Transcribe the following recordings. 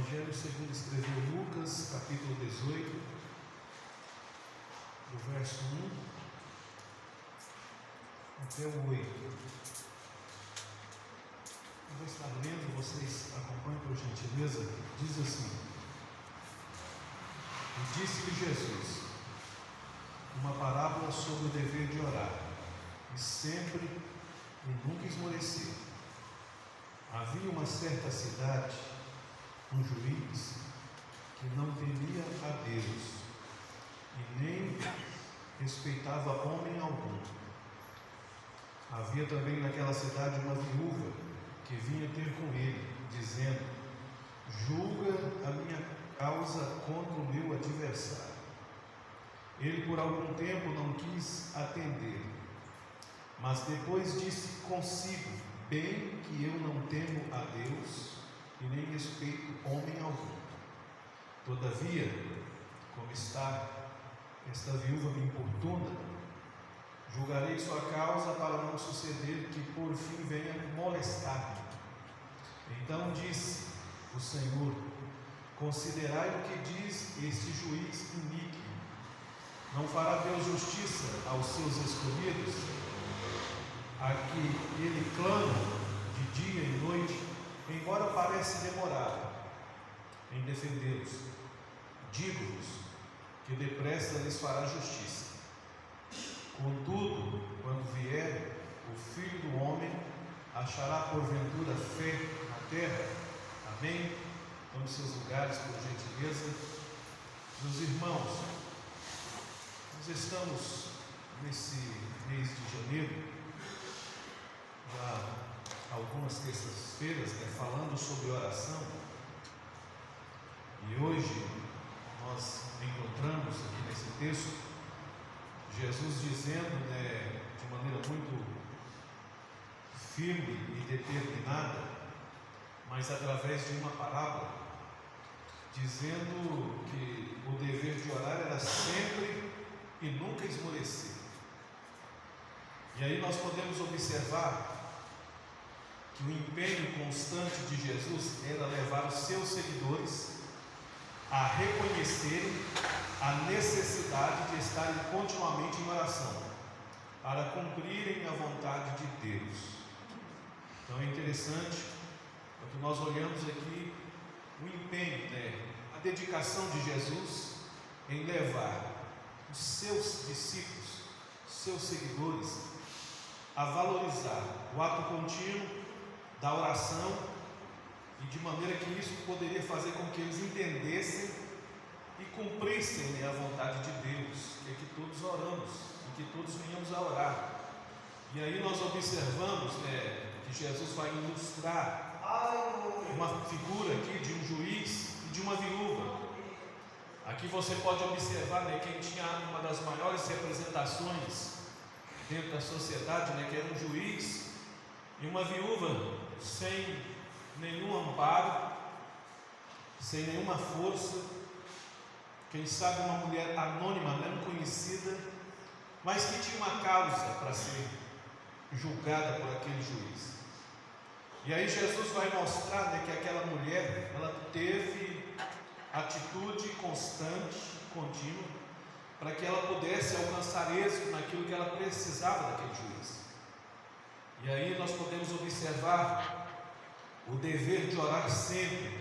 Evangelho segundo escreveu Lucas, capítulo 18, do verso 1 até o 8. Eu vou estar lendo, vocês acompanhem por gentileza. Diz assim: E disse-lhe Jesus uma parábola sobre o dever de orar, e sempre e nunca esmorecer. Havia uma certa cidade, um juiz que não temia a Deus e nem respeitava homem algum. Havia também naquela cidade uma viúva que vinha ter com ele, dizendo: Julga a minha causa contra o meu adversário. Ele por algum tempo não quis atender, mas depois disse consigo: Bem que eu não temo a Deus e nem respeito homem algum. Todavia, como está esta viúva me importuna, julgarei sua causa para não suceder que por fim venha molestar-me. Então disse o Senhor: Considerai o que diz este juiz iníquo. Não fará Deus justiça aos seus escolhidos, a que ele clama de dia e noite, embora pareça demorar em defendê-los? Digo-vos que depressa lhes fará justiça. Contudo, quando vier o Filho do Homem, achará porventura fé na terra? Amém? Tome seus lugares, por gentileza. Meus irmãos, nós estamos nesse mês de janeiro, já algumas terças-feiras, falando sobre oração, e hoje nós encontramos aqui nesse texto Jesus dizendo, de maneira muito firme e determinada, mas através de uma parábola, dizendo que o dever de orar era sempre e nunca esmorecer. E aí nós podemos observar que o empenho constante de Jesus era levar os seus seguidores a reconhecerem a necessidade de estarem continuamente em oração, para cumprirem a vontade de Deus. Então é interessante, quando nós olhamos aqui o empenho, a dedicação de Jesus em levar os seus discípulos, seus seguidores, a valorizar o ato contínuo da oração, e de maneira que isso poderia fazer com que eles entendessem e cumprissem a vontade de Deus, que é que todos oramos e que todos venhamos a orar. E aí nós observamos que Jesus vai ilustrar uma figura aqui de um juiz e de uma viúva. Aqui você pode observar quem tinha uma das maiores representações dentro da sociedade, que era um juiz e uma viúva sem nenhum amparo, sem nenhuma força, quem sabe uma mulher anônima, não conhecida, mas que tinha uma causa para ser julgada por aquele juiz. E aí Jesus vai mostrar que aquela mulher, ela teve atitude constante, contínua, para que ela pudesse alcançar êxito naquilo que ela precisava daquele juiz. E aí nós podemos observar o dever de orar sempre.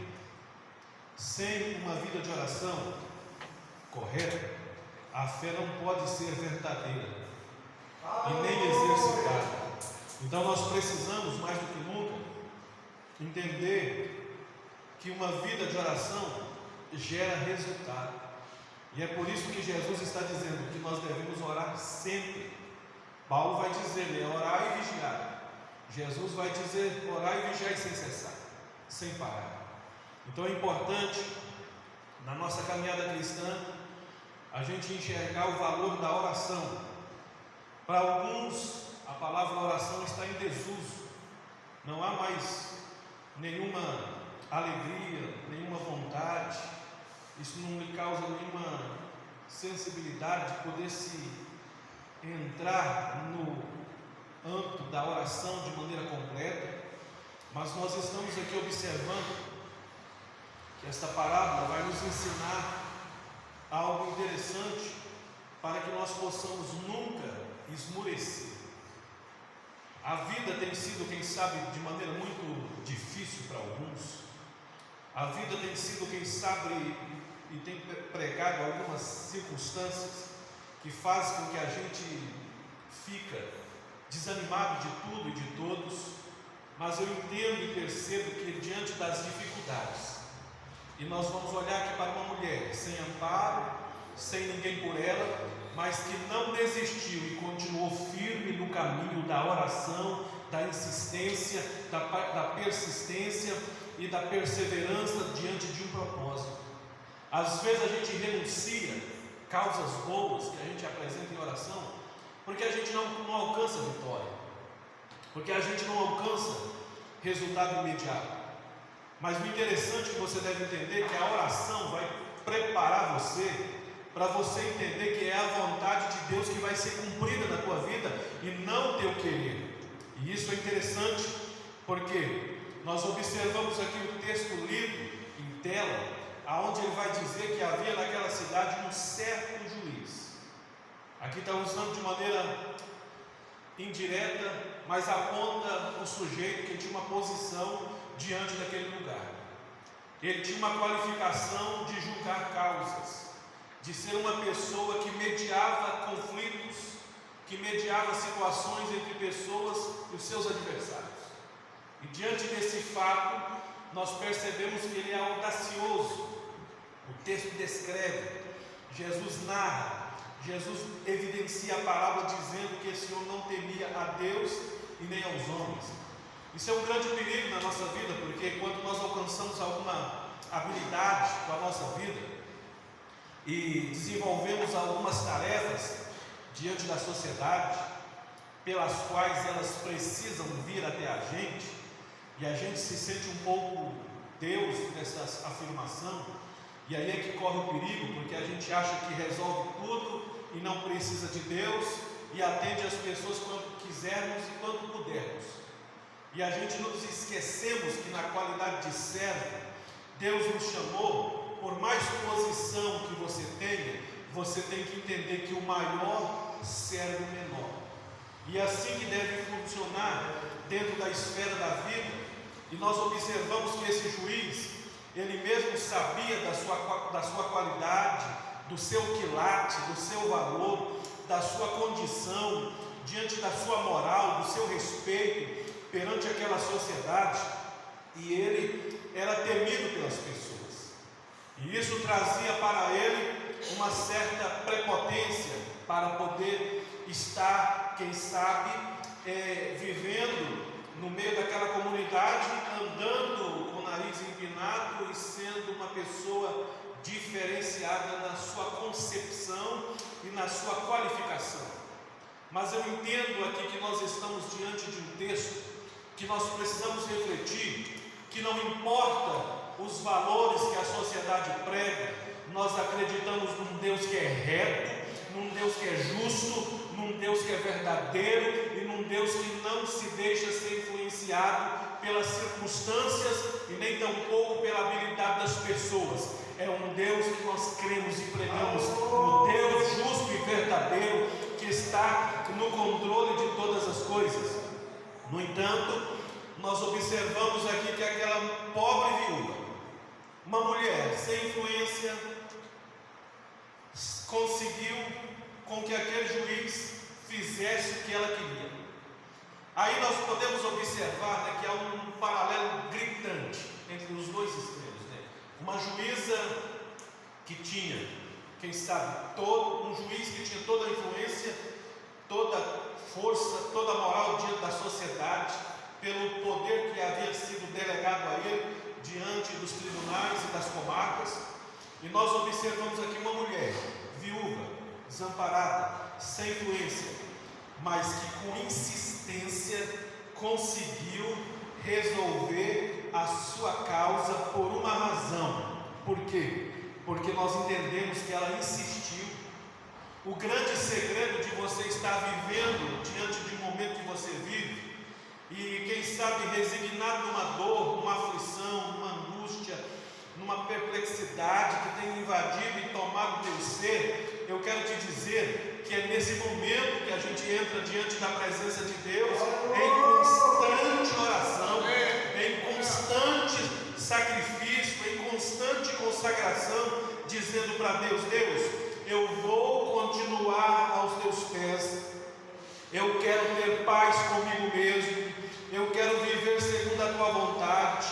Sem uma vida de oração correta, a fé não pode ser verdadeira e nem exercitada. Então nós precisamos, mais do que nunca, entender que uma vida de oração gera resultado. E é por isso que Jesus está dizendo que nós devemos orar sempre. Paulo vai dizer, orar e vigiar. Jesus vai dizer, orar e vigiar sem cessar, sem parar. Então é importante, na nossa caminhada cristã, a gente enxergar o valor da oração. Para alguns, a palavra oração está em desuso. Não há mais nenhuma alegria, nenhuma vontade. Isso não lhe causa nenhuma sensibilidade de poder se entrar no âmbito da oração de maneira completa. Mas nós estamos aqui observando que esta parábola vai nos ensinar algo interessante para que nós possamos nunca esmorecer. A vida tem sido, quem sabe, de maneira muito difícil para alguns. A vida tem sido, quem sabe, e tem pregado algumas circunstâncias que fazem com que a gente fica desanimado de tudo e de todos. Mas eu entendo e percebo que diante das dificuldades, e nós vamos olhar aqui para uma mulher sem amparo, sem ninguém por ela, mas que não desistiu e continuou firme no caminho da oração, da insistência, da persistência e da perseverança diante de um propósito. Às vezes a gente renuncia causas boas que a gente apresenta em oração, porque a gente não alcança vitória, porque a gente não alcança resultado imediato. Mas o interessante que você deve entender é que a oração vai preparar você para você entender que é a vontade de Deus que vai ser cumprida na tua vida e não o teu querer. E isso é interessante porque nós observamos aqui o texto lido em tela, aonde ele vai dizer que havia naquela cidade um certo juiz. Aqui está usando de maneira indireta, mas aponta o sujeito que tinha uma posição diante daquele lugar. Ele tinha uma qualificação de julgar causas, de ser uma pessoa que mediava conflitos, que mediava situações entre pessoas e os seus adversários. E diante desse fato, nós percebemos que ele é audacioso. O texto descreve, Jesus narra, Jesus evidencia a parábola dizendo que esse homem não temia a Deus e nem aos homens. Isso é um grande perigo na nossa vida, porque quando nós alcançamos alguma habilidade com a nossa vida e desenvolvemos algumas tarefas diante da sociedade, pelas quais elas precisam vir até a gente, e a gente se sente um pouco Deus nessa afirmação, e aí é que corre o perigo, porque a gente acha que resolve tudo e não precisa de Deus, e atende as pessoas quando quisermos e quando pudermos. E a gente nos esquecemos que na qualidade de servo, Deus nos chamou. Por mais posição que você tenha, você tem que entender que o maior serve o menor. E é assim que deve funcionar dentro da esfera da vida. E nós observamos que esse juiz, ele mesmo sabia da sua qualidade, do seu quilate, do seu valor, da sua condição, diante da sua moral, do seu respeito perante aquela sociedade, e ele era temido pelas pessoas. E isso trazia para ele uma certa prepotência para poder estar, quem sabe, vivendo no meio daquela comunidade, andando com o nariz empinado e sendo uma pessoa diferenciada na sua concepção e na sua qualificação. Mas eu entendo aqui que nós estamos diante de um texto que nós precisamos refletir, que não importa os valores que a sociedade prega, nós acreditamos num Deus que é reto, num Deus que é justo, num Deus que é verdadeiro e num Deus que não se deixa ser influenciado pelas circunstâncias e nem tampouco pela habilidade das pessoas. É um Deus que nós cremos e pregamos, um Deus justo e verdadeiro que está no controle de todas as coisas. No entanto, nós observamos aqui que aquela pobre viúva, uma mulher sem influência, conseguiu com que aquele juiz fizesse o que ela queria. Aí nós podemos observar, que há um paralelo gritante entre os dois extremos. Uma juíza que tinha, quem sabe, um juiz que tinha toda a influência, toda a força, toda a moral diante da sociedade, pelo poder que havia sido delegado a ele diante dos tribunais e das comarcas. E nós observamos aqui uma mulher viúva, desamparada, sem influência, mas que com insistência conseguiu resolver a sua causa por uma razão. Por quê? Porque nós entendemos que ela insistiu. O grande segredo de você estar vivendo diante de um momento que você vive, e quem sabe resignado numa dor, numa aflição, numa angústia, numa perplexidade que tem invadido e tomado o teu ser, eu quero te dizer que é nesse momento que a gente entra diante da presença de Deus, em constante oração, em constante sacrifício, em constante consagração, dizendo para Deus: Deus, eu vou continuar aos teus pés, eu quero ter paz comigo mesmo, eu quero viver segundo a tua vontade.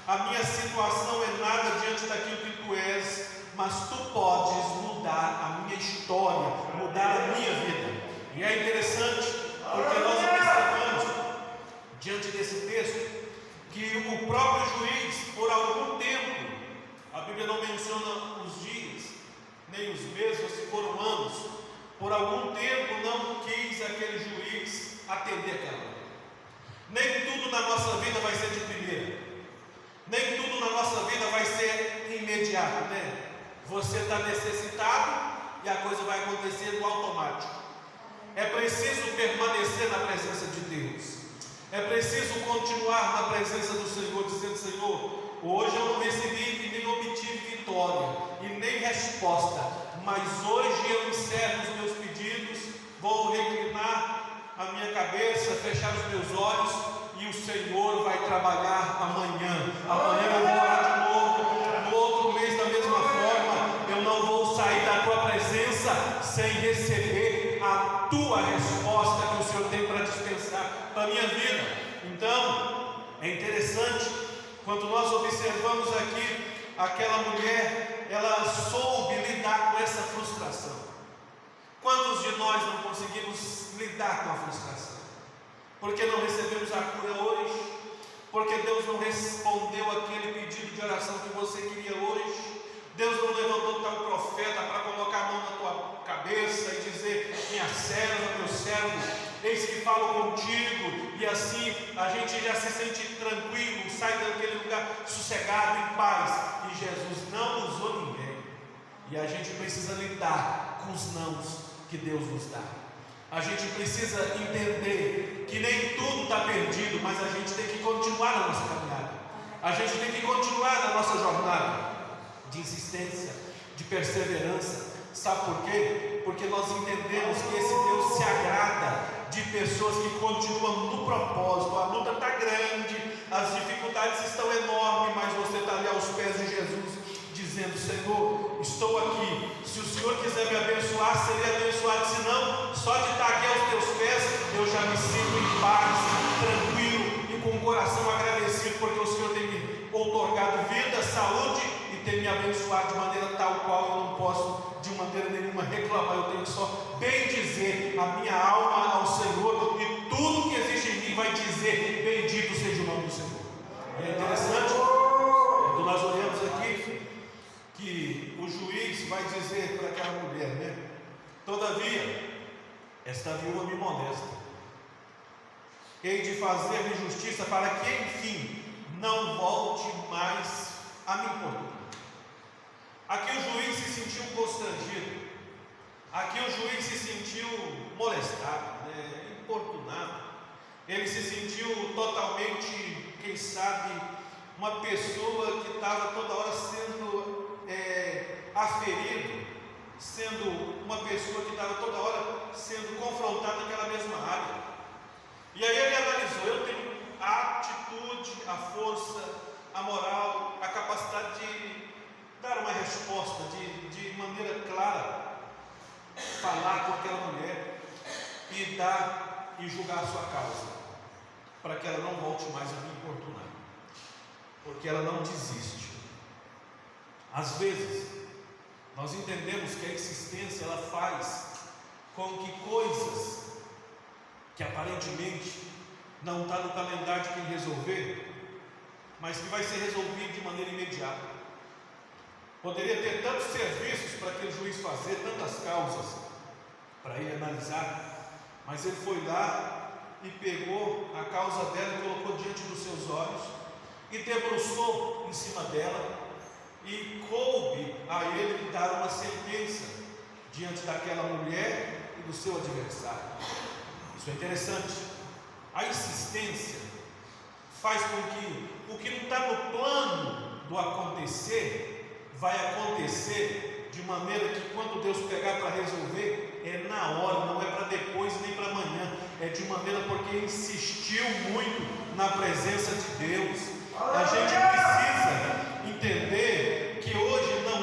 A minha situação é nada diante daquilo que tu és, mas tu podes mudar a minha história, mudar a minha vida. E é interessante, porque nós observamos diante desse texto que o próprio juiz, por algum tempo, a Bíblia não menciona os dias, nem os meses, ou se foram anos, por algum tempo não quis aquele juiz atender aquela mulher. Nem tudo na nossa vida vai ser de primeira, nem tudo na nossa vida vai ser imediato, né? Você está necessitado e a coisa vai acontecer no automático. É preciso permanecer na presença de Deus. É preciso continuar na presença do Senhor, dizendo: Senhor, hoje eu não recebi e nem obtive vitória e nem resposta, mas hoje eu encerro os meus pedidos, vou reclinar a minha cabeça, fechar os meus olhos, e o Senhor vai trabalhar amanhã. Amanhã eu vou orar de novo, no outro mês da mesma forma. Eu não vou sair da tua presença sem receber a tua resposta que o Senhor tem para dispensar para a minha vida. Então, é interessante, quando nós observamos aqui, aquela mulher, ela soube lidar com essa frustração. Quantos de nós não conseguimos lidar com a frustração? Porque não recebemos a cura hoje, porque Deus não respondeu aquele pedido de oração que você queria hoje, Deus não levantou tal profeta para colocar a mão na tua cabeça e dizer: minha serva, meu servo, eis que falo contigo, e assim a gente já se sente tranquilo, sai daquele lugar sossegado, em paz. E Jesus não usou ninguém, e a gente precisa lidar com os nãos que Deus nos dá. A gente precisa entender que nem tudo está perdido, mas a gente tem que continuar na nossa caminhada, a gente tem que continuar na nossa jornada de insistência, de perseverança. Sabe por quê? Porque nós entendemos que esse Deus se agrada de pessoas que continuam no propósito. A luta está grande, as dificuldades estão enormes, mas você está ali aos pés de Jesus, dizendo: Senhor, estou aqui, se o Senhor quiser me abençoar, serei abençoado, se não, só de estar aqui aos teus pés, eu já me sinto em paz, tranquilo e com o coração agradecido, porque o Senhor tem me outorgado vida, saúde e tem me abençoado de maneira tal qual eu não posso de maneira nenhuma reclamar. Eu tenho que só bem dizer a minha alma ao Senhor, e tudo que existe em mim vai dizer: bendito seja o nome do Senhor. E é interessante, quando nós olhamos aqui, que o juiz vai dizer para aquela mulher, né? Todavia, esta viúva me molesta, hei de fazer-lhe justiça, para que enfim não volte mais a me importunar. Aqui o juiz se sentiu constrangido, aqui o juiz se sentiu molestado, né? Importunado. Ele se sentiu totalmente, quem sabe, uma pessoa que estava toda hora sendo aferido, sendo uma pessoa que estava toda hora sendo confrontada naquela mesma área. E aí ele analisou: eu tenho a atitude, a força, a moral, a capacidade de dar uma resposta, de maneira clara, falar com aquela mulher e dar e julgar a sua causa, para que ela não volte mais a me importunar, porque ela não desiste. Às vezes nós entendemos que a insistência ela faz com que coisas que aparentemente não está no calendário de quem resolver, mas que vai ser resolvido de maneira imediata. Poderia ter tantos serviços para aquele juiz fazer, tantas causas para ele analisar, mas ele foi lá e pegou a causa dela e colocou diante dos seus olhos e debruçou em cima dela, e coube a ele dar uma sentença diante daquela mulher e do seu adversário. Isso é interessante. A insistência faz com que o que não está no plano do acontecer vai acontecer de maneira que quando Deus pegar para resolver, é na hora, não é para depois nem para amanhã, é de maneira porque insistiu muito na presença de Deus. A gente precisa entender que hoje não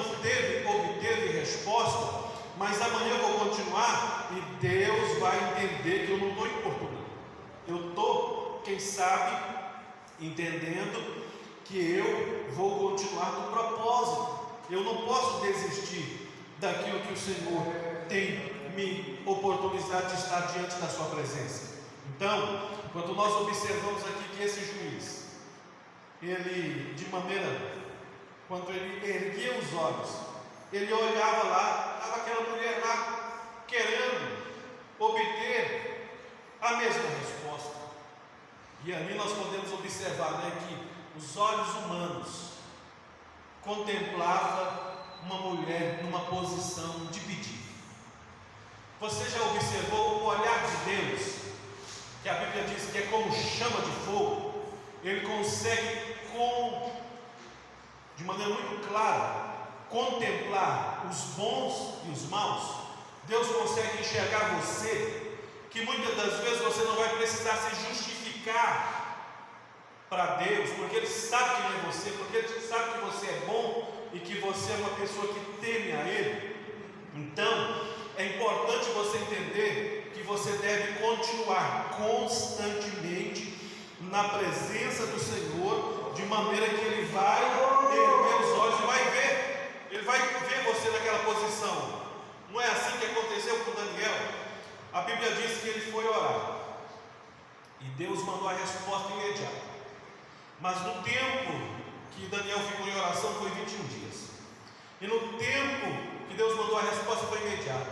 obteve resposta, mas amanhã eu vou continuar e Deus vai entender que eu não estou importunando. Eu estou, quem sabe, entendendo que eu vou continuar no propósito. Eu não posso desistir daquilo que o Senhor tem me oportunidade de estar diante da sua presença. Então, quando nós observamos aqui que esse juiz, ele, de maneira, quando ele erguia os olhos, ele olhava lá, estava aquela mulher lá, querendo obter a mesma resposta. E ali nós podemos observar, né, que os olhos humanos contemplavam uma mulher numa posição de pedido. Você já observou o olhar de Deus, que a Bíblia diz que é como chama de fogo? Ele consegue, de maneira muito clara, contemplar os bons e os maus. Deus consegue enxergar você, que muitas das vezes você não vai precisar se justificar para Deus, porque Ele sabe quem é você, porque Ele sabe que você é bom e que você é uma pessoa que teme a Ele. Então, é importante você entender que você deve continuar constantemente na presença do Senhor, de maneira que Ele vai erguer os olhos e vai ver. Ele vai ver você naquela posição. Não é assim que aconteceu com Daniel. A Bíblia diz que ele foi orar e Deus mandou a resposta imediata. Mas no tempo que Daniel ficou em oração foi 21 dias. E no tempo que Deus mandou a resposta foi imediata.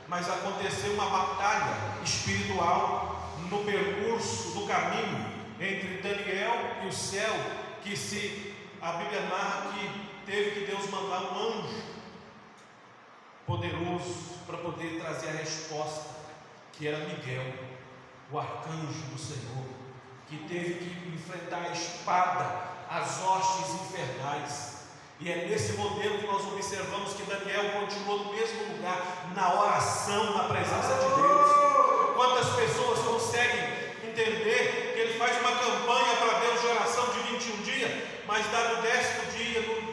Mas aconteceu uma batalha espiritual no percurso, do caminho entre Daniel e o céu, que a Bíblia narra que teve que Deus mandar um anjo poderoso para poder trazer a resposta, que era Miguel, o arcanjo do Senhor, que teve que enfrentar a espada, as hostes infernais. E é nesse modelo que nós observamos que Daniel continuou no mesmo lugar, na oração, na presença de Deus. Quantas pessoas conseguem entender que ele faz uma campanha para Deus de oração de 21 dias, mas dado o 10º dia, no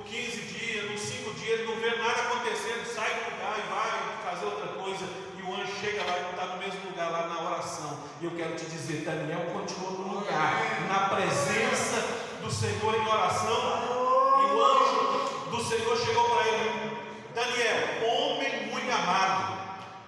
15 dias, no 5 dias, ele não vê nada acontecendo, sai do lugar e vai fazer outra coisa, e o anjo chega lá e não está no mesmo lugar, lá na oração. E eu quero te dizer, Daniel continuou no lugar, na presença do Senhor em oração, e o anjo do Senhor chegou para ele: Daniel, homem muito amado,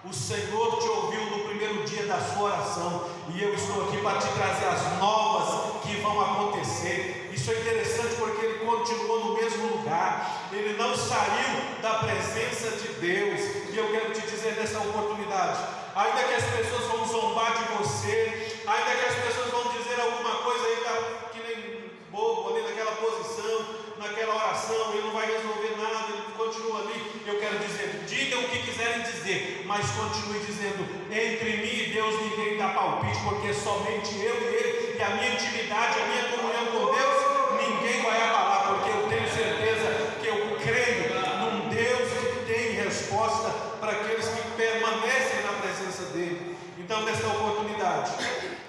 o Senhor te ouviu no primeiro dia da sua oração, e eu estou aqui para te trazer as novas que vão acontecer. Isso é interessante porque ele continuou no mesmo lugar, ele não saiu da presença de Deus. E eu quero te dizer nessa oportunidade, ainda que as pessoas vão zombar de você, ainda que as pessoas vão dizer alguma coisa aí, que nem bobo ali naquela posição, naquela oração, ele não vai resolver nada, ele continua ali. Eu quero dizer, digam o que quiserem dizer, mas continue dizendo: entre mim e Deus ninguém dá palpite, porque somente eu e Ele, e a minha intimidade, a minha comunhão com Deus, ninguém vai abalar, porque eu tenho certeza que eu creio num Deus que tem resposta para aqueles que permanecem na presença dEle. Então, nesta oportunidade,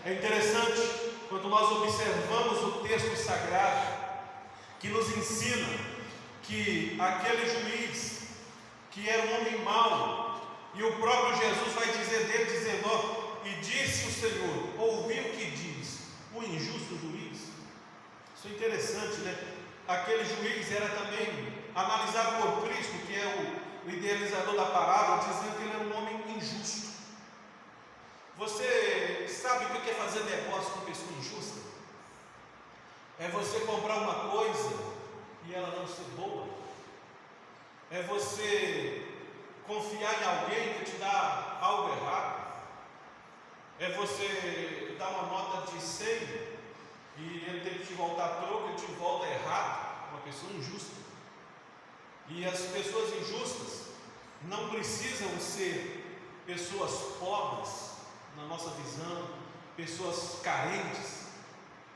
é interessante quando nós observamos o texto sagrado, que nos ensina que aquele juiz, que era um homem mau, e o próprio Jesus vai dizer dele, dizendo: e disse o Senhor, ouvi o que diz o injusto juiz. Isso é interessante, né? Aquele juiz era também analisado por Cristo, que é o idealizador da palavra, dizendo que ele era um homem injusto. Você sabe o que é fazer negócio com pessoa injusta? É você comprar uma coisa e ela não ser boa. É você confiar em alguém que te dá algo errado. É você dar uma nota de 100 e ele tem que te voltar a troco, ele te volta errado. Uma pessoa injusta. E as pessoas injustas não precisam ser pessoas pobres, na nossa visão, pessoas carentes.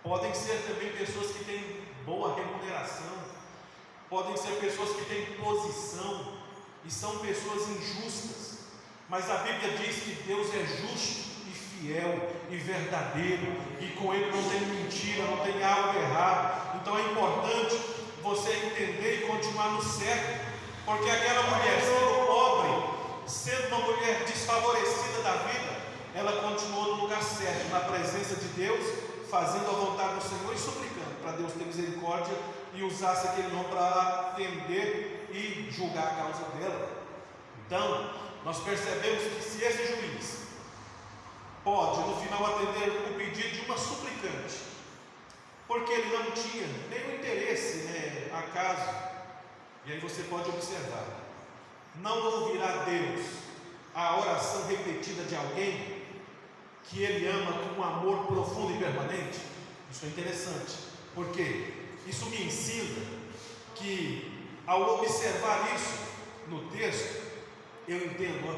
podem ser também pessoas que têm boa remuneração, podem ser pessoas que têm posição e são pessoas injustas, mas a Bíblia diz que Deus é justo e fiel e verdadeiro, e com Ele não tem mentira, não tem algo errado. Então é importante você entender e continuar no certo, porque aquela mulher sendo pobre, sendo uma mulher desfavorecida da vida, ela continuou no lugar certo, na presença de Deus, fazendo a vontade do Senhor e suplicando para Deus ter misericórdia e usasse aquele nome para atender e julgar a causa dela. Então, nós percebemos que se esse juiz pode no final atender o pedido de uma suplicante, porque ele não tinha nenhum interesse, acaso, e aí você pode observar, não ouvirá Deus a oração repetida de alguém que Ele ama com um amor profundo e permanente? Isso é interessante, porque isso me ensina que, ao observar isso no texto, eu entendo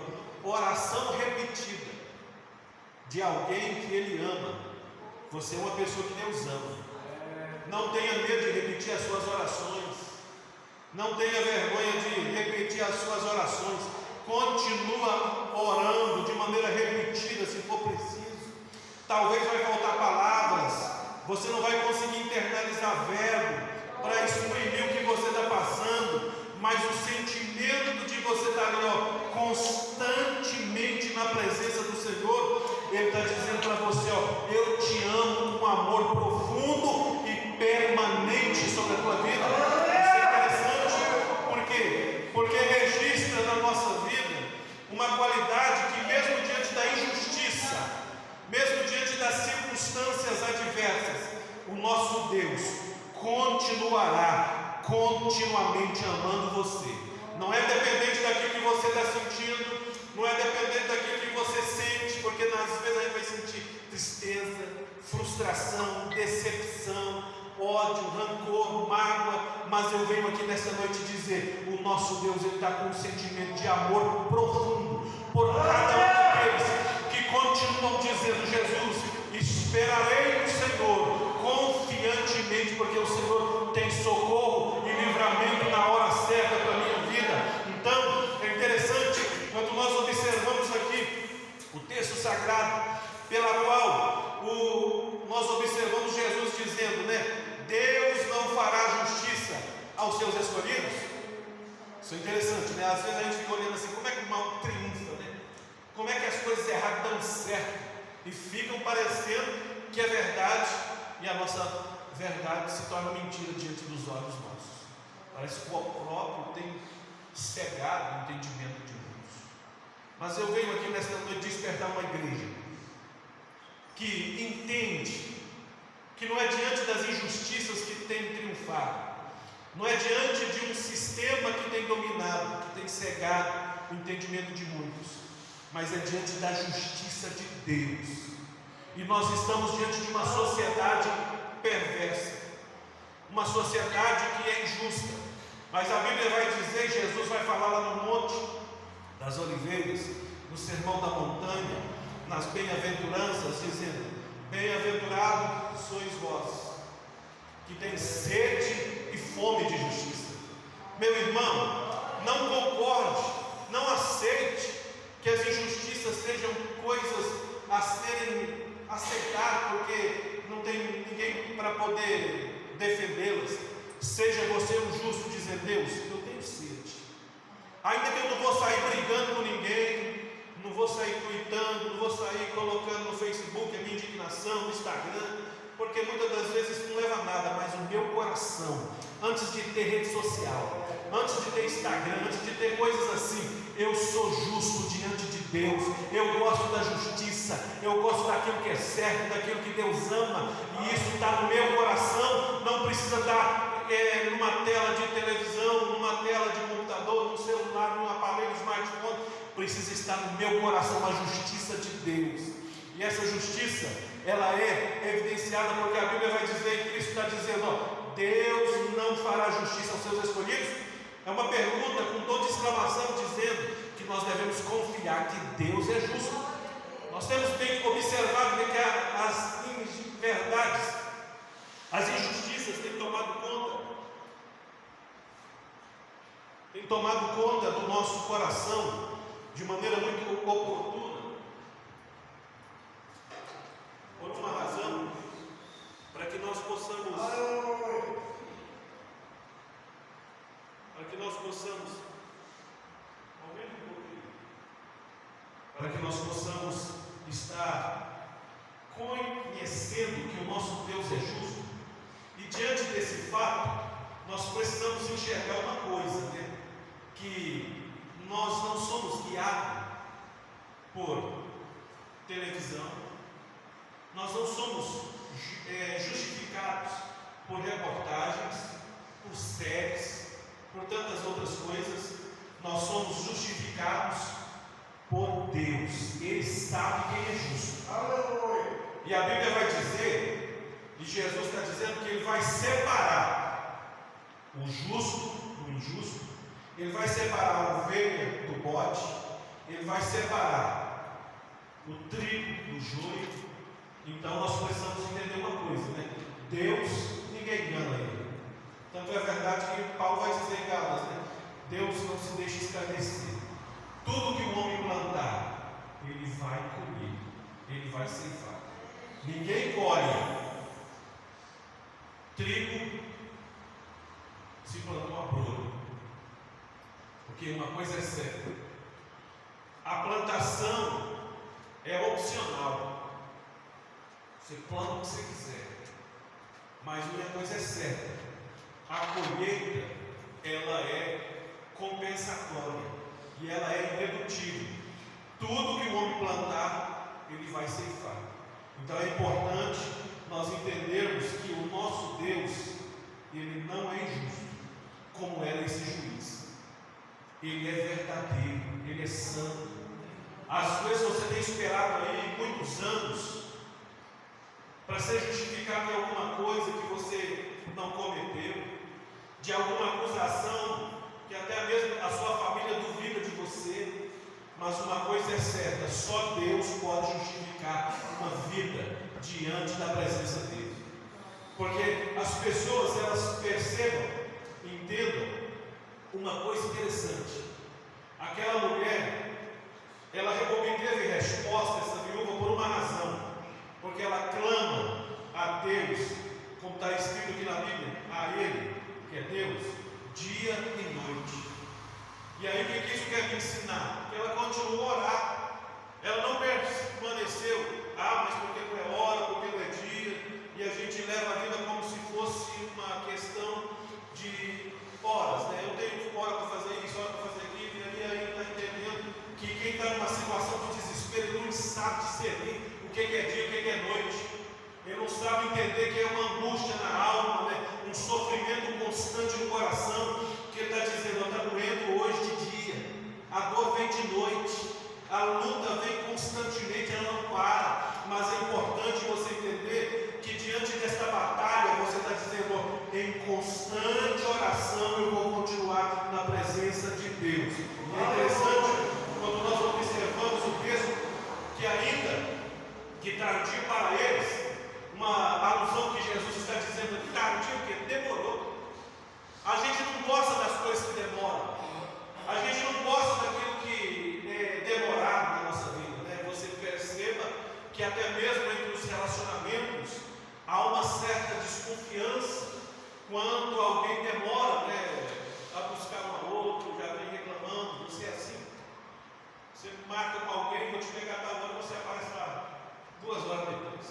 a oração repetida de alguém que Ele ama. Você é uma pessoa que Deus ama. Não tenha medo de repetir as suas orações, não tenha vergonha de repetir as suas orações. Continua orando de maneira repetida, se for preciso. Talvez vai faltar palavras, você não vai conseguir internalizar verbo para exprimir o que você está passando, mas o sentimento de você estar ali, constantemente na presença do Senhor, Ele está dizendo para você, eu te amo com um amor profundo e permanente sobre a tua vida. Isso é interessante, por quê? Porque registra na nossa vida uma qualidade que, mesmo diante da injustiça, mesmo diante das circunstâncias adversas, o nosso Deus continuará continuamente amando você. Não é dependente daquilo que você está sentindo, não é dependente daquilo que você sente, porque às vezes a gente vai sentir tristeza, frustração, decepção, ódio, rancor, mágoa, mas eu venho aqui nesta noite dizer, o nosso Deus está com um sentimento de amor profundo por cada um daqueles que continuam dizendo, Jesus, esperarei no Senhor confiantemente, porque o Senhor tem socorro e livramento na hora certa para a minha vida. Então é interessante quando nós observamos aqui o texto sagrado, pela qual nós observamos Jesus dizendo, Deus não fará justiça aos seus escolhidos. Isso é interessante, Às vezes a gente fica olhando assim, como é que o mal triunfa, Como é que as coisas erradas dão certo e ficam parecendo que é verdade, e a nossa verdade se torna mentira diante dos olhos nossos. Parece que o próprio tem cegado o entendimento de muitos. Mas eu venho aqui nesta noite despertar uma igreja que entende que não é diante das injustiças que tem triunfado, não é diante de um sistema que tem dominado, que tem cegado o entendimento de muitos, mas é diante da justiça de Deus. E nós estamos diante de uma sociedade perversa, uma sociedade que é injusta, mas a Bíblia vai dizer, Jesus vai falar lá no Monte das Oliveiras, no Sermão da Montanha, nas bem-aventuranças, dizendo, bem-aventurados sois vós, que tem sede e fome de justiça. Meu irmão, não concorde, não aceite que as injustiças sejam coisas a serem aceitadas, porque não tem ninguém para poder defendê-las. Seja você um justo, dizer, Deus, eu tenho sede, ainda que eu não vou sair brigando com ninguém, não vou sair tweetando, não vou sair colocando no Facebook a minha indignação, no Instagram, porque muitas das vezes isso não leva a nada, mas o meu coração, antes de ter rede social, antes de ter Instagram, antes de ter coisas assim, eu sou justo diante de Deus, eu gosto da justiça, eu gosto daquilo que é certo, daquilo que Deus ama, e isso está no meu coração. Não precisa estar numa tela de televisão, numa tela de computador, num celular, num aparelho smartphone, precisa estar no meu coração a justiça de Deus. E essa justiça, ela é evidenciada porque a Bíblia vai dizer, Cristo está dizendo, Deus não fará justiça aos seus escolhidos. É uma pergunta com tom de exclamação, dizendo que nós devemos confiar que Deus é justo. Nós temos bem observado que as verdades tomado conta do nosso coração de maneira muito oportuna, por uma razão, para que nós possamos estar conhecendo que o nosso Deus é justo. E diante desse fato, nós precisamos enxergar uma coisa, né? Que nós não somos guiados por televisão, nós não somos justificados por reportagens, por séries, por tantas outras coisas. Nós somos justificados por Deus. Ele sabe quem é justo. Aleluia. E a Bíblia vai dizer, e Jesus está dizendo, que Ele vai separar o justo do injusto, Ele vai separar a ovelha do bode, Ele vai separar o trigo do joio. Então nós precisamos entender uma coisa, né? Deus, ninguém engana Ele. Tanto é verdade que Paulo vai dizer em Gálatas, né? Deus não se deixa escarnecer. Tudo que o homem plantar, ele vai colher, ele vai ceifar. Ninguém colhe trigo se plantou a broa. Porque uma coisa é certa: a plantação é opcional. Você planta o que você quiser. Mas uma coisa é certa: a colheita, ela é compensatória. E ela é irredutível. Tudo que o homem plantar, ele vai ceifar. Então é importante nós entendermos que o nosso Deus, Ele não é injusto, como era esse juiz. Ele é verdadeiro, Ele é santo. Às vezes você tem esperado aí muitos anos para ser justificado em alguma coisa que você não cometeu, de alguma acusação que até mesmo a sua família duvida de você. Mas uma coisa é certa: só Deus pode justificar uma vida diante da presença dele. Porque as pessoas, elas percebam, entendam uma coisa interessante. Aquela mulher, ela obteve resposta, essa viúva, por uma razão. Porque ela clama a Deus, como está escrito aqui na Bíblia, a Ele, que é Deus, dia e noite. E aí o que isso quer me ensinar? Que ela continuou a orar. Ela não permaneceu, mas porque não é hora, porque não é dia. E a gente leva a vida como se fosse uma questão de horas, né? Eu tenho hora para fazer isso, hora para fazer aquilo. E aí está entendendo que quem está numa situação de desespero, ele não sabe discernir o que é dia, o que é noite. Ele não sabe entender que é uma angústia na alma, né? Um sofrimento constante no coração, que ele está dizendo: está doendo hoje de dia, a dor vem de noite, a luta vem constantemente, ela não para. Mas é importante você entender que diante desta batalha, você está dizendo: em constante oração eu vou continuar na presença de Deus. E é interessante quando nós observamos o texto, que ainda que tardio para eles, uma alusão que Jesus está dizendo aqui: tardio, porque demorou. A gente não gosta das coisas que demoram. A gente não gosta daquilo que é demorado na nossa vida, né? Você perceba que até mesmo entre os relacionamentos há uma certa desconfiança quando alguém demora, né, a buscar um ao outro, já vem reclamando. Você é assim. Você marca com alguém: vou te pegar tal hora, você aparece lá 2 horas depois.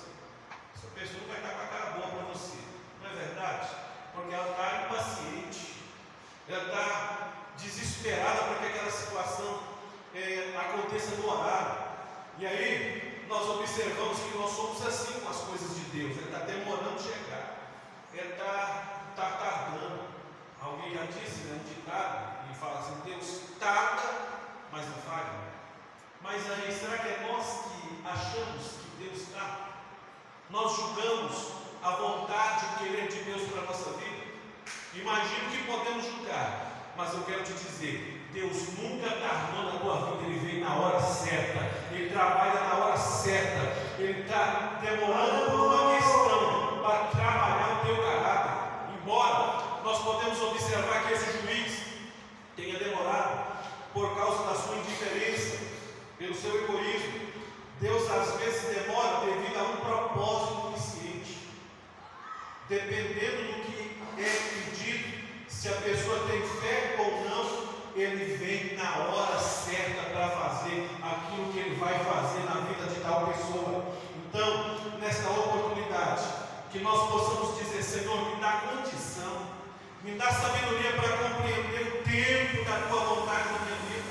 Essa pessoa vai estar com a cara boa para você. Não é verdade? Porque ela está impaciente, ela está desesperada para que aquela situação aconteça no horário. E aí nós observamos que nós somos assim com as coisas de Deus. Ele está demorando chegar, ele está tardando. Alguém já disse, né, um ditado, e fala assim: Deus tarda, mas não falha. Mas aí, será que é nós que achamos que Deus tarda? Nós julgamos a vontade, o querer de Deus para a nossa vida? Imagino que podemos julgar, mas eu quero te dizer: Deus nunca tardou na tua vida, Ele vem na hora certa, Ele trabalha na hora certa, Ele está demorando por uma questão para trabalhar o teu caráter. Embora nós podemos observar que esse juiz, tenha demorado por causa da sua indiferença, pelo seu egoísmo. Deus às vezes demora devido a um propósito consciente. Dependendo do que é pedido, se a pessoa tem fé ou não, Ele vem na hora certa para fazer aquilo que Ele vai fazer na vida de tal pessoa. Então, nesta oportunidade, que nós possamos dizer: Senhor, me dá condição, me dá sabedoria para compreender o tempo da Tua vontade na minha vida.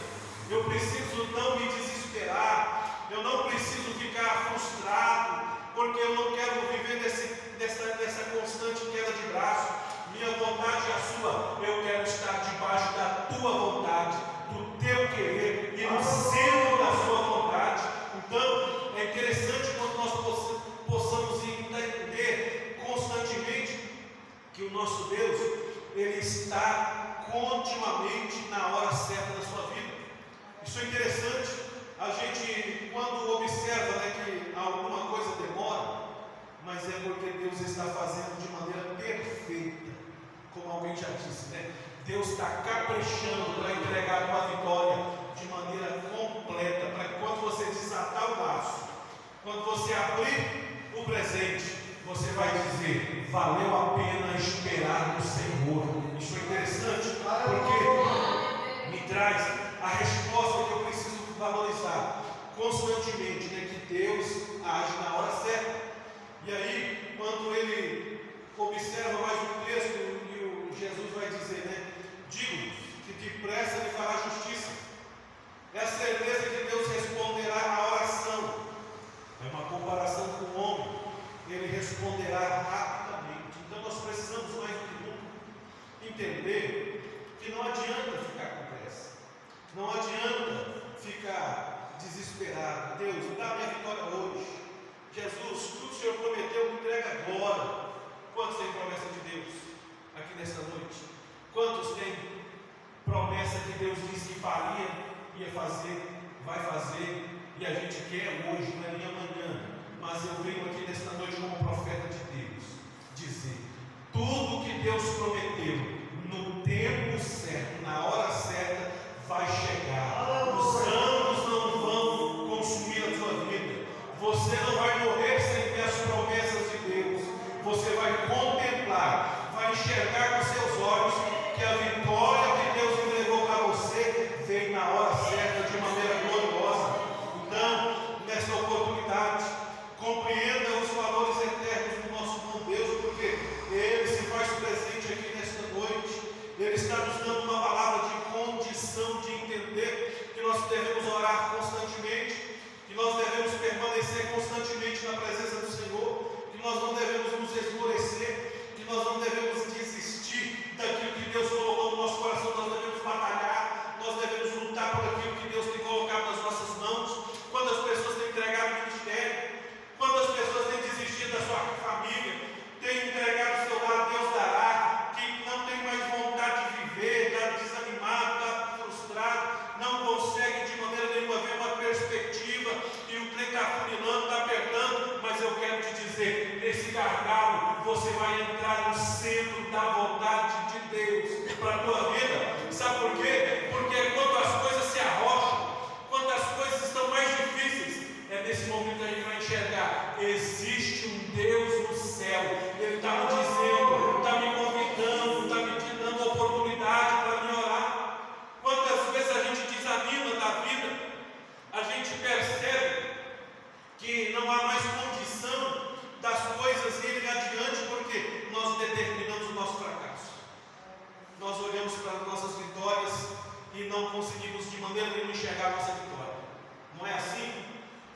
Eu preciso não me desesperar, eu não preciso ficar frustrado, porque eu não quero viver dessa constante queda de braço. Minha vontade é a Sua, eu quero estar debaixo da Tua vontade, do Teu querer e no centro da Sua vontade. Então, é interessante quando nós possamos entender constantemente que o nosso Deus, Ele está continuamente na hora certa da sua vida. Isso é interessante. A gente, quando observa, que alguma coisa demora, mas é porque Deus está fazendo de maneira perfeita, como alguém já disse, Deus está caprichando para entregar a tua vitória de maneira completa, para que quando você desatar o laço, quando você abrir o presente, você vai dizer: valeu a pena esperar no Senhor. Isso é interessante, porque me traz a resposta que eu preciso valorizar constantemente, que Deus age na hora certa. E aí, quando ele observa mais o texto, e o Jesus vai dizer, digo que depressa Ele fará justiça. É a certeza que Deus responderá à oração. É uma comparação com o homem. Ele responderá rapidamente. Então nós precisamos mais do que nunca entender que não adianta ficar com pressa, não adianta ficar desesperado. Deus, dá minha vitória hoje. Jesus, tudo que o Senhor prometeu, me entrega agora. Quantos têm promessa de Deus aqui nesta noite? Quantos têm promessa que Deus disse que faria, ia fazer, vai fazer, e a gente quer hoje, não é nem amanhã? Mas eu venho aqui nesta noite como profeta de Deus dizer: tudo que Deus prometeu, no tempo certo, na hora certa, vai chegar. Os anos não vão consumir a sua vida. Você não vai morrer sem ver as promessas de Deus. Você vai contemplar, vai enxergar com seus olhos que a vitória que Deus entregou para você veio na hora certa, de maneira gloriosa. Então, nesta oportunidade, compreenda os valores eternos do nosso bom Deus, porque Ele se faz presente aqui nesta noite. Ele está nos dando uma palavra de condição de entender que nós devemos orar constantemente, que nós devemos permanecer constantemente na presença do Senhor, que nós não devemos nos esmorecer, que nós não devemos desistir daquilo que Deus colocou no nosso coração. Nós devemos batalhar, nós devemos lutar por aquilo que Deus tem colocado nas nossas mãos. Quantas pessoas têm entregado o ministério? Quantas pessoas têm desistido da sua família? Têm entregado o seu lar? Deus dará, que não tem mais vontade de viver, está desanimado, está frustrado, não consegue de maneira nenhuma ver uma perspectiva, e o trem está funilando, está apertando. Mas eu quero te dizer, nesse gargalo, você vai entrar no centro da vontade de Deus para a tua vida. Sabe por quê? Porque quando as coisas se arrocham, quando as coisas estão mais difíceis, é nesse momento que a gente vai enxergar: existe um Deus no céu. Ele está me dizendo, está me convidando, está me dando a oportunidade para me orar. Quantas vezes a gente desanima da vida, a gente percebe que não há mais condição das coisas irem adiante, porque nós determinamos o nosso fracasso. Nós olhamos para as nossas vitórias e não conseguimos de maneira nenhuma enxergar a nossa vitória. Não é assim?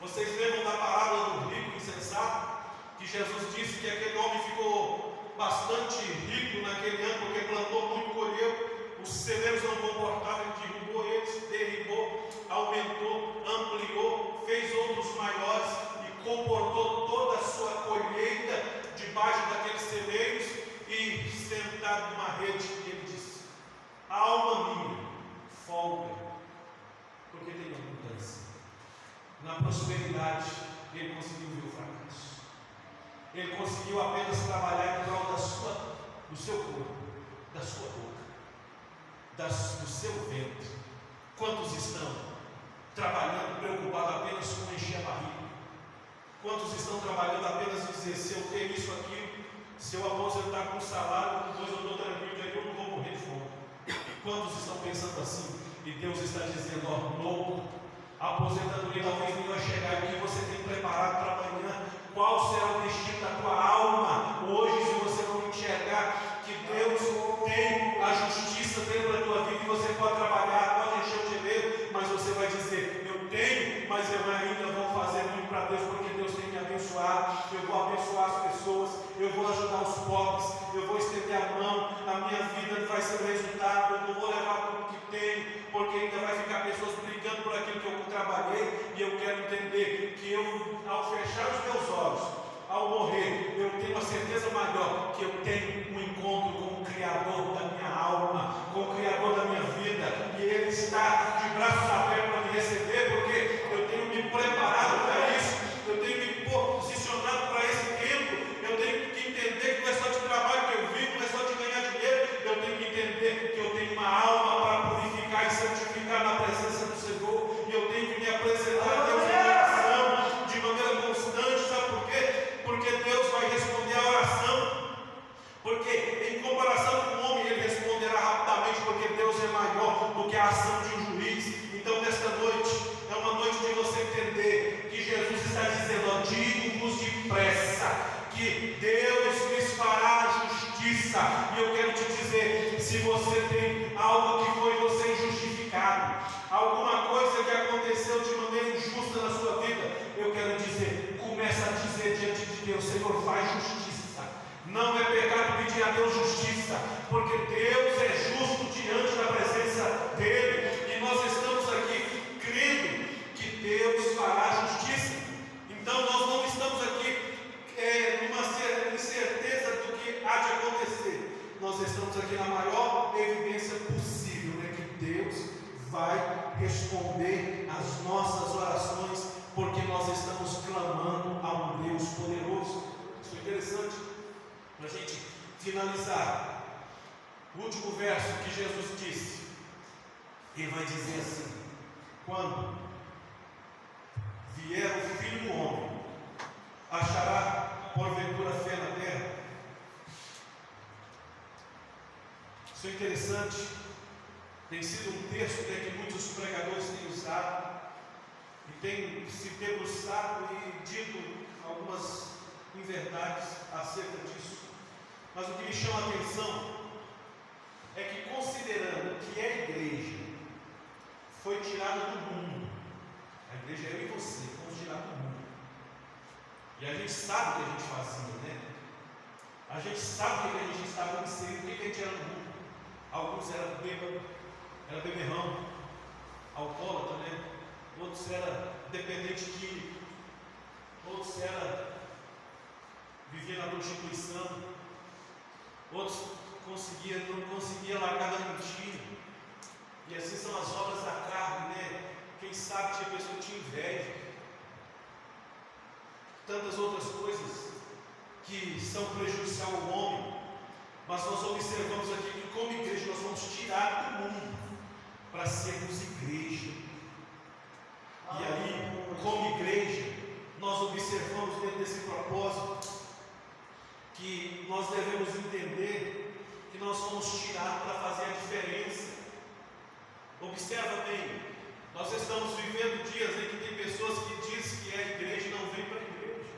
Vocês lembram da parábola do rico insensato? Que Jesus disse que aquele homem ficou bastante rico naquele ano, porque plantou muito, colheu. Os celeiros não comportavam, ele derrubou eles, derribou, aumentou, ampliou, fez outros maiores e comportou toda a sua colheita debaixo daqueles celeiros. E sentado numa rede, ele disse: alma minha, folga, porque tem abundância. Na prosperidade, ele conseguiu ver o fracasso. Ele conseguiu apenas trabalhar em prol do seu corpo, da sua boca. do seu ventre. Quantos estão trabalhando preocupados apenas com encher a barriga? Quantos estão trabalhando apenas em dizer, se eu tenho isso aqui, se eu aposentar com salário, depois eu estou tranquilo, aí eu não vou morrer de fome? Quantos estão pensando assim? E Deus está dizendo, ó, louco, a aposentadoria talvez nem vai chegar, e o que você tem preparado para amanhã? Qual será o destino da tua alma? Hoje, se você não enxergar que Deus tem a justiça dentro da tua vida, e você pode trabalhar, pode encher o dinheiro, mas você vai dizer, eu tenho, mas eu ainda vou fazer muito para Deus, porque Deus tem me abençoado, eu vou abençoar as pessoas, eu vou ajudar os pobres, eu vou estender a mão, a minha vida vai ser o resultado, eu não vou levar tudo que tenho, porque ainda vai ficar pessoas brigando por aquilo que eu trabalhei, e eu quero entender que eu, ao fechar os meus olhos, ao morrer, eu tenho uma certeza maior que eu tenho um encontro com o Criador da minha alma, com o Criador da minha vida, e Ele está de braços abertos para me receber, porque eu tenho me preparado para isso, eu tenho me posicionado para esse tempo, eu tenho que entender que não é só de trabalho que eu vivo, não é só de ganhar dinheiro, eu tenho que entender que eu tenho uma alma para purificar e santificar na presença do Senhor, e eu tenho que me apresentar a Deus em oração de maneira constante. Sabe por quê? Porque Deus vai responder a oração, porque em comparação com o homem Ele responderá rapidamente, porque Deus é maior do que a ação de um juiz. Então nesta noite é uma noite de você entender que Jesus está dizendo, ó, digo-vos depressa que Deus lhes fará justiça. E eu quero te dizer, se você tem algo que foi você injustificado, alguma coisa que aconteceu de maneira injusta na sua vida, eu quero dizer, começa a dizer diante de Deus, Senhor, faz justiça. Não é pecado pedir a Deus justiça, porque Deus é justo diante da presença dEle, e nós estamos aqui crendo que Deus fará justiça. Então nós não estamos aqui numa incerteza do que há de acontecer, nós estamos aqui na maior evidência possível, né, que Deus vai responder às nossas orações, porque nós estamos clamando a um Deus poderoso. Isso é interessante, para a gente finalizar. O último verso que Jesus disse, Ele vai dizer assim, quando vier o Filho do Homem, achará porventura fé na terra? Isso é interessante, tem sido um texto que muitos pregadores têm usado, e tem se debruçado e dito algumas inverdades acerca disso. Mas o que me chama a atenção é que, considerando que a igreja foi tirada do mundo, a igreja é eu e você, fomos tirados do mundo, e a gente sabe o que a gente fazia, né? A gente sabe o que a gente estava inserido, o que a gente era no mundo. Alguns eram bêbados, era beberrão, alcoólatra, né? Outros eram dependente químico, outros viviam na prostituição, outros não conseguiam largar da mentira, e assim são as obras da carne, né? Quem sabe tinha pessoa que tinha inveja, tantas outras coisas que são prejudiciais ao homem. Mas nós observamos aqui que, como igreja, nós fomos tirados do mundo para sermos igreja. E aí, como igreja, nós observamos dentro desse propósito que nós devemos entender que nós fomos tirados para fazer a diferença. Observa bem, nós estamos vivendo dias em que tem pessoas que dizem que é igreja e não vem para a igreja.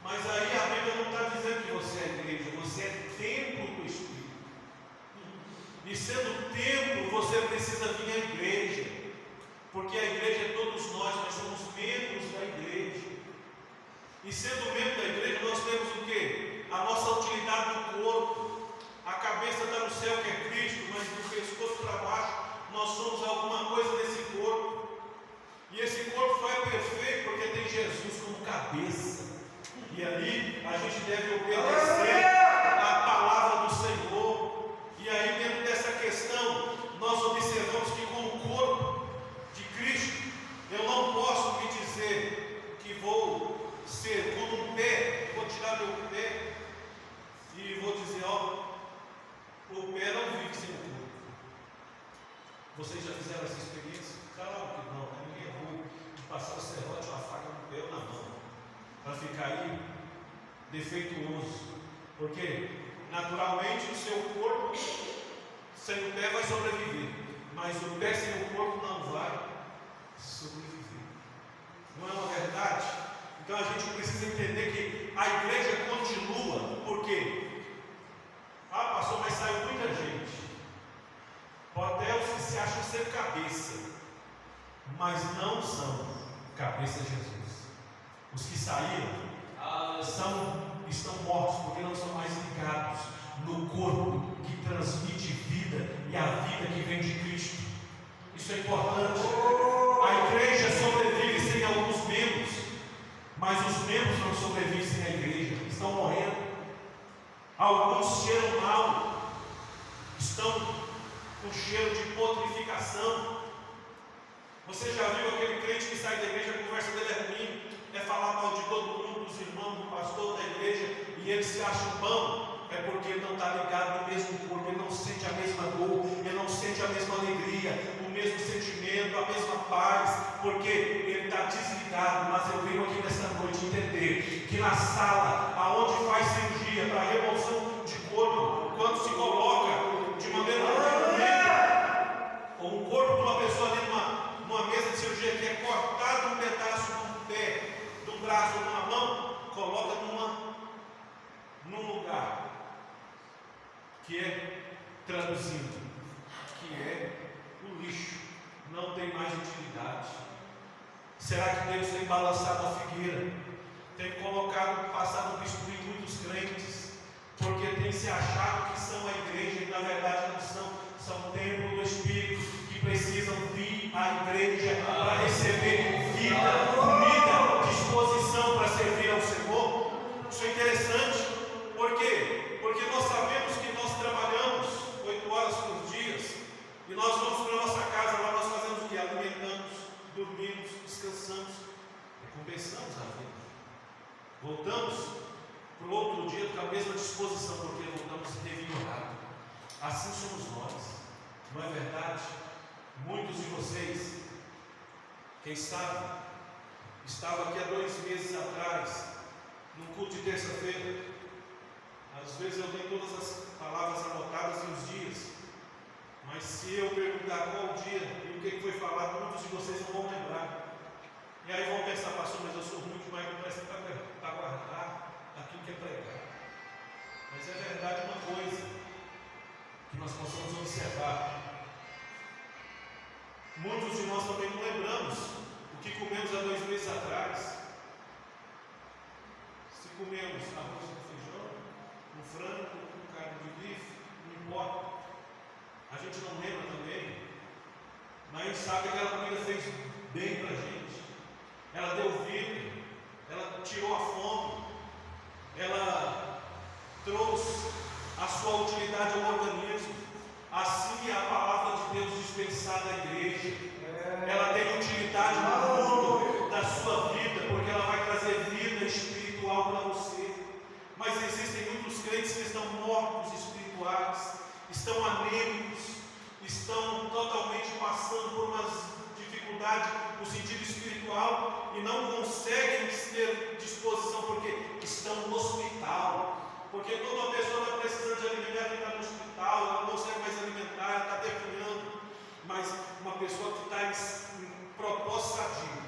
Mas aí a Bíblia não está dizendo que você é igreja, você é templo do Espírito. E sendo templo, você precisa vir à igreja, porque a igreja é todos nós somos membros da igreja. E sendo membro da igreja, nós temos o quê? A nossa utilidade no corpo. A cabeça está no céu, que é Cristo, mas do pescoço para baixo, nós somos alguma coisa desse corpo. E esse corpo só é perfeito porque tem Jesus como cabeça. E ali a gente deve obedecer a palavra do Senhor. E aí, dentro dessa questão, nós observamos que, como corpo de Cristo, eu não posso me dizer que vou ser como um pé, vou tirar meu pé e vou dizer, ó, o pé não vive sem o corpo. Vocês já fizeram essa experiência? Claro que não, né? Ninguém errou de passar o serrote ou a faca no pé ou na mão, para ficar aí defeituoso. Porque naturalmente o seu corpo sem o pé vai sobreviver, mas o pé sem o corpo não vai sobreviver. Não é uma verdade? Então a gente precisa entender que a igreja continua. Por quê? Ah, pastor, mas saiu muita gente. Até os que se acham ser cabeça, mas não são cabeça de Jesus. Os que saíram estão mortos, porque não são mais ligados no corpo que transmite vida e a vida que vem de Cristo. Isso é importante. A igreja sobrevive sem alguns membros, mas os membros não sobrevivem sem a igreja, estão morrendo. Alguns cheiram mal, estão com cheiro de putrificação. Você já viu aquele crente que sai da igreja, a conversa dele é ruim, é falar mal de todo mundo, dos irmãos, do pastor, da igreja, e ele se acha um pão? É porque ele não está ligado no mesmo corpo, ele não sente a mesma dor, ele não sente a mesma alegria, o mesmo sentimento, a mesma paz, porque ele está desligado. Mas eu venho aqui nesta noite entender que na sala, aonde faz cirurgia para remoção de corpo, quando se coloca de maneira ou um corpo de uma pessoa ali numa mesa de cirurgia que é cortado um pedaço de um pé, de um braço ou de uma mão, coloca num lugar que é, traduzindo, que é o lixo, não tem mais utilidade. Será que Deus tem balançado a figueira, tem colocado, passado o bisturi em muitos crentes, porque tem se achado que são a igreja e na verdade não são templo do Espírito, que precisam vir à igreja para receber vida, comida, disposição para servir ao Senhor? Isso é interessante. Por quê? Porque nós sabemos que nós trabalhamos 8 horas por dia e nós vamos para a nossa casa, lá nós fazemos o que? Alimentamos, dormimos, descansamos, recompensamos a vida. Voltamos para o outro dia com a mesma disposição, porque voltamos revigorado. Assim somos nós, não é verdade? Muitos de vocês, quem sabe, estavam aqui há 2 meses atrás, num culto de terça-feira. Às vezes eu tenho todas as palavras anotadas e os dias, mas se eu perguntar qual dia e o que foi falado, muitos de vocês não vão lembrar. E aí vão pensar, pastor, mas eu sou muito mais presta para guardar aquilo que é pregar. Mas é verdade uma coisa que nós possamos observar. Muitos de nós também não lembramos o que comemos há 2 meses atrás. Se comemos arroz com feijão, um frango, um carne de bife, não importa. A gente não lembra também, mas a gente sabe que aquela comida fez bem para a gente. Ela deu vida, ela tirou a fome, ela trouxe a sua utilidade ao organismo. Assim é a palavra de Deus dispensada à igreja. Ela tem utilidade no mundo da sua vida, porque ela vai trazer vida espiritual para você. Mas existem muitos crentes que estão mortos espirituais, estão anêmicos, estão totalmente passando por uma dificuldade no sentido espiritual e não conseguem ter disposição porque estão no hospital. Porque quando uma pessoa está precisando de alimentar, ela está no hospital, ela não consegue mais alimentar, ela está definhando. Mas uma pessoa que está em propósito sadio,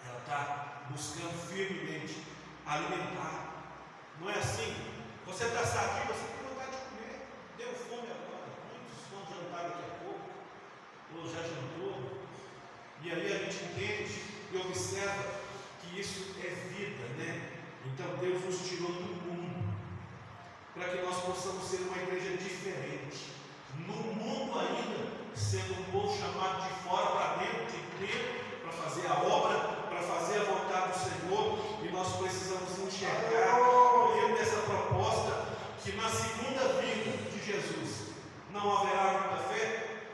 ela está buscando firmemente alimentar. Não é assim? Você está sadio, você tem vontade de comer. Deu fome agora. Muitos vão jantar daqui a pouco, ou já jantou. E aí a gente entende e observa que isso é vida, né? Então Deus nos tirou do mundo para que nós possamos ser uma igreja diferente. No mundo ainda, sendo um povo chamado de fora para dentro, de dentro, para fazer a obra, para fazer a vontade do Senhor. E nós precisamos enxergar, dentro dessa proposta, que na segunda vinda de Jesus não haverá muita fé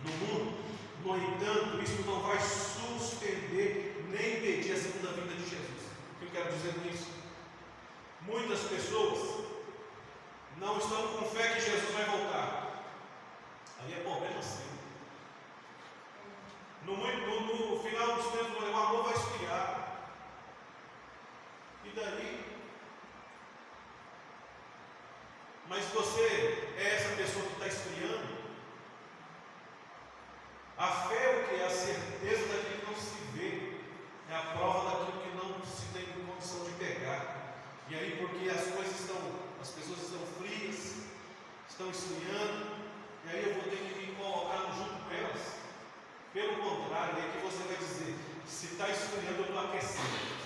no mundo. No entanto, isso não vai suspender nem impedir a segunda vinda de Jesus. O que eu quero dizer com isso? Muitas pessoas não estão com fé que Jesus vai voltar. Aí é problema sim. daí? Mas você é essa pessoa que está esfriando? A fé é o que? É a certeza daquilo que não se vê, é a prova daquilo que não se tem condição de pegar. E aí, porque as pessoas estão frias, estão esfriando, e aí eu vou ter que me colocar junto com elas. Pelo contrário, é que você vai dizer: se está esfriando, eu estou aquecendo.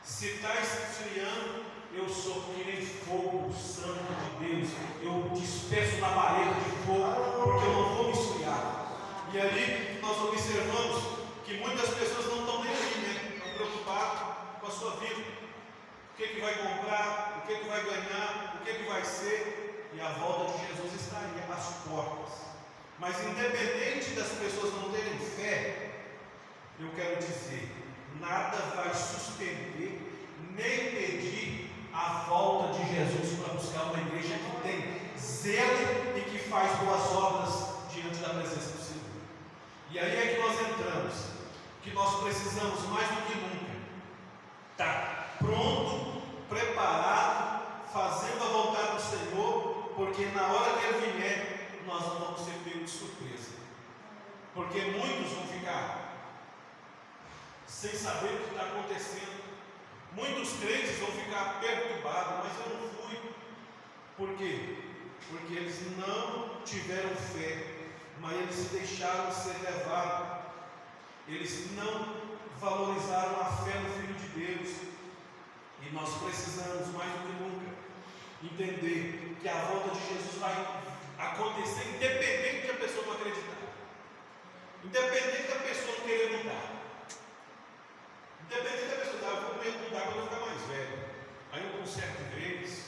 Se está esfriando, eu sou que nem fogo santo de Deus. Eu despeço na parede de fogo, porque eu não vou me esfriar. E ali nós observamos que muitas pessoas não estão nem aí, né? Estão preocupadas com a sua vida. O que vai comprar, o que vai ganhar, o que vai ser. E a volta de Jesus está aí, às portas. Mas independente das pessoas não terem fé, eu quero dizer, nada vai suspender, nem impedir a volta de Jesus para buscar uma igreja que tem zelo e que faz boas obras diante da presença do Senhor. E aí é que nós entramos, que nós precisamos mais do que nunca estar pronto, preparado, fazendo a vontade do Senhor, porque na hora que Ele vier, nós não vamos ser pegos de surpresa. Porque muitos vão ficar sem saber o que está acontecendo. Muitos crentes vão ficar perturbados, mas eu não fui. Por quê? Porque eles não tiveram fé, mas eles se deixaram ser levados. Eles não valorizaram a fé no Filho de Deus. E nós precisamos, mais do que nunca, entender que a volta de Jesus vai acontecer independente da pessoa não acreditar, independente da pessoa não querer mudar, independente da pessoa eu vou comer mudar quando eu ficar mais velho. Aí eu conserto igrejas,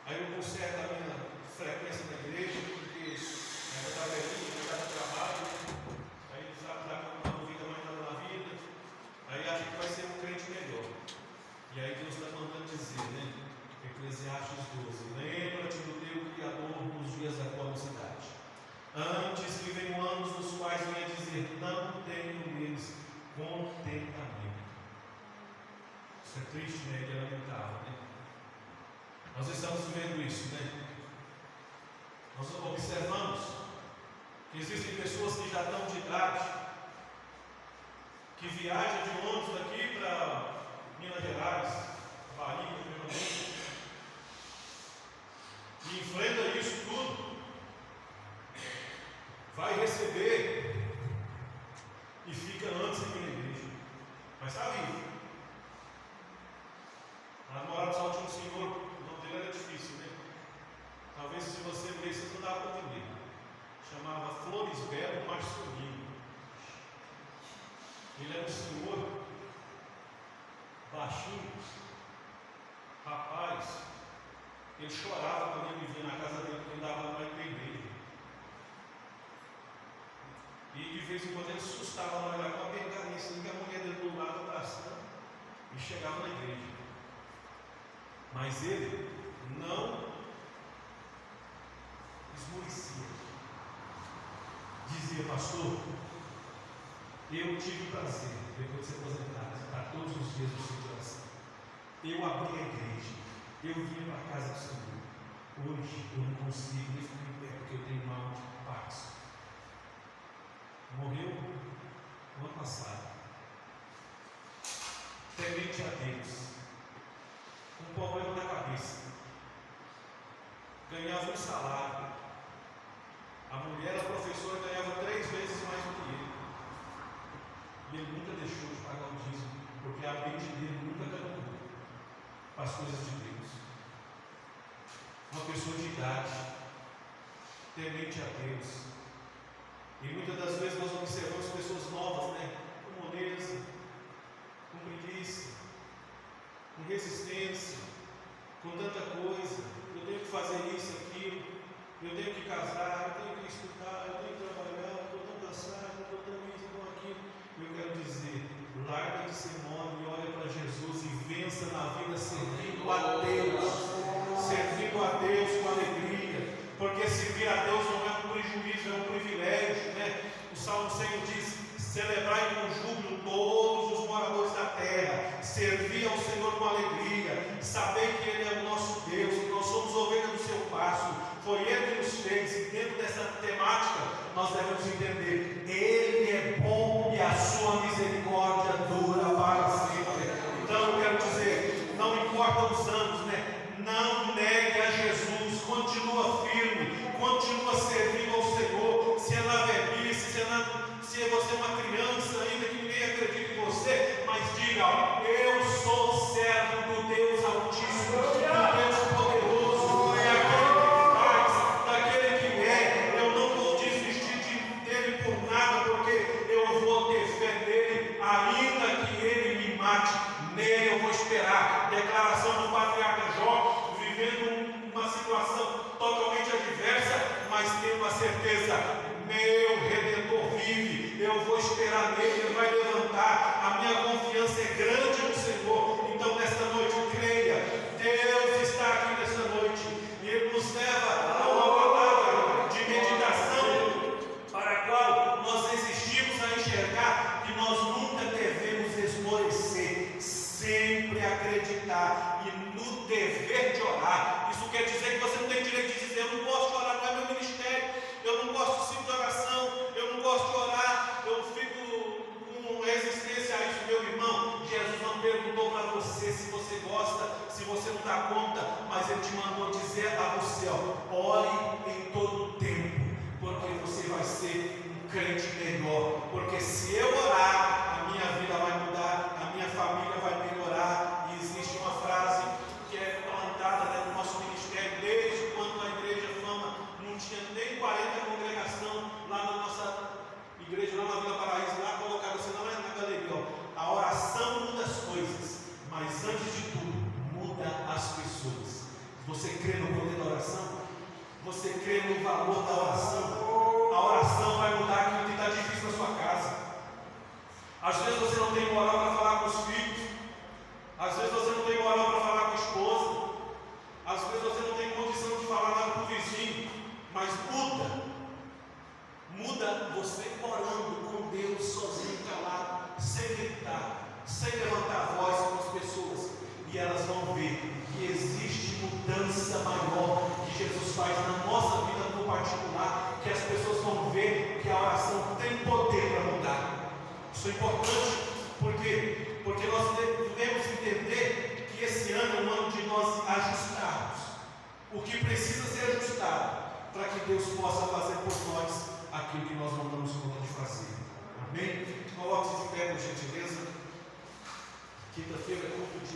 aí eu conserto a minha frequência na igreja, porque eu estava velhinho, eu estava no trabalho, aí não fica mais nada na vida, aí acha que vai ser um crente melhor. E aí Deus está mandando dizer, né? Eclesiastes 12: lembra-te do teu Criador nos dias da tua mocidade, antes que venham anos nos quais venha dizer: não tenho neles contentamento. Isso é triste, né? E é lamentável, né? Nós estamos vivendo isso, né? Nós observamos que existem pessoas que já estão de idade, que viajam de ônibus daqui para Minas Gerais, Bahia, Pernambuco, e enfrenta isso tudo, vai receber e fica antes aqui na igreja, mas está vivo. Na Morada do Sol tinha um senhor, o nome dele era difícil, né? Talvez se você lesse, você não dava para entender. Chamava Florisberto Marcelino. Ele era um senhor baixinho, rapaz. Ele chorava quando ele vivia na casa dele, porque ele dava mais para a igreja. E de vez em quando ele assustava lá com a bengala, assim, que a mulher dele do lado abraçando, e chegava na igreja. Mas ele não esmorecia. Dizia: pastor, eu tive o prazer, depois de ser aposentado, estar todos os dias no seu coração. Eu abri a igreja, eu vinha para a casa do Senhor. Hoje eu não consigo nem ficar em pé, porque eu tenho mal de Parkinson. Morreu no ano passado. Temente a Deus, um problema na cabeça, ganhava um salário. A mulher, a professora, ganhava 3 vezes mais do que ele. E ele nunca deixou de pagar o dízimo, porque a mente dele nunca caminhou para as coisas de Deus. Uma pessoa de idade, temente a Deus. E muitas das vezes nós observamos pessoas novas, né? Com moleza, com preguiça, com resistência, com tanta coisa. Eu tenho que fazer isso, aquilo, eu tenho que casar, eu tenho que estudar, eu tenho que trabalhar, eu estou tão cansado, eu estou tão isso, tão aquilo. Eu quero dizer, larga de ser mole e olha para Jesus e vença na vida servindo a Deus, servindo a Deus com alegria, porque servir a Deus não é um prejuízo, é um privilégio, né? O Salmo 100 diz: celebrai com júbilo todos os moradores da terra, servir ao Senhor com alegria, saber que Ele é o nosso Deus, que nós somos ovelhas do seu pasto, foi Ele que nos fez, e dentro dessa temática nós devemos entender: Ele é bom e a sua misericórdia dura para sempre. Então eu quero dizer, não importa os anos, não negue a Jesus, continua firme, continua servindo ao Senhor. Se é na velhice, se você é uma criança ainda que ninguém acredita em você, mas diga: eu sou servo do Deus Altíssimo, do Deus Poderoso, daquele que é, eu não vou desistir dele por nada, porque eu vou ter fé nele, ainda que ele me mate, nele eu vou esperar. Declaração do patriarca Jó, vivendo uma situação totalmente adversa, mas tendo a certeza: meu Redentor vive, eu vou esperar nele, ele vai levantar, a minha confiança é grande no Senhor. Então nesta noite creia, Deus está aqui nesta noite, e Ele nos leva a uma palavra de meditação, para a qual nós existimos a enxergar que nós nunca devemos esmorecer, sempre acreditar e no dever de orar. Isso quer dizer que você não tem direito de dizer: eu não gosto de orar, não é meu ministério, eu não gosto de ciclo de oração, eu não gosto de orar, eu fico com resistência a isso. Meu irmão, Jesus não perguntou para você se você gosta, se você não dá conta, mas Ele te mandou dizer a você: ore em todo o tempo, porque você vai ser um crente melhor. Porque se eu orar, a minha vida vai mudar, a minha família vai melhorar. E existe uma frase que é plantada no nosso ministério desde quando a Igreja Fama não tinha nem 40 congregação lá na nossa igreja, lá na Vila Paraíso, lá colocado assim, não é na galeria, a oração muda as coisas, mas antes de tudo, muda as pessoas. Você crê no poder da oração? Você crê no valor da oração? A oração vai mudar aquilo que está difícil na sua casa. Às vezes você não tem moral para falar com os filhos, às vezes você não tem moral para falar com a esposa, às vezes você não tem condição de falar nada para o vizinho, mas muda você orando com Deus sozinho, calado, sem gritar, sem levantar a voz com as pessoas, e elas vão ver que existe mudança maior que Jesus faz na nossa vida no particular, que as pessoas vão ver que a oração tem poder para mudar. Isso é importante, porque nós devemos entender que esse ano é um ano de nós ajustarmos o que precisa ser ajustado, para que Deus possa fazer por nós aquilo que nós não damos conta de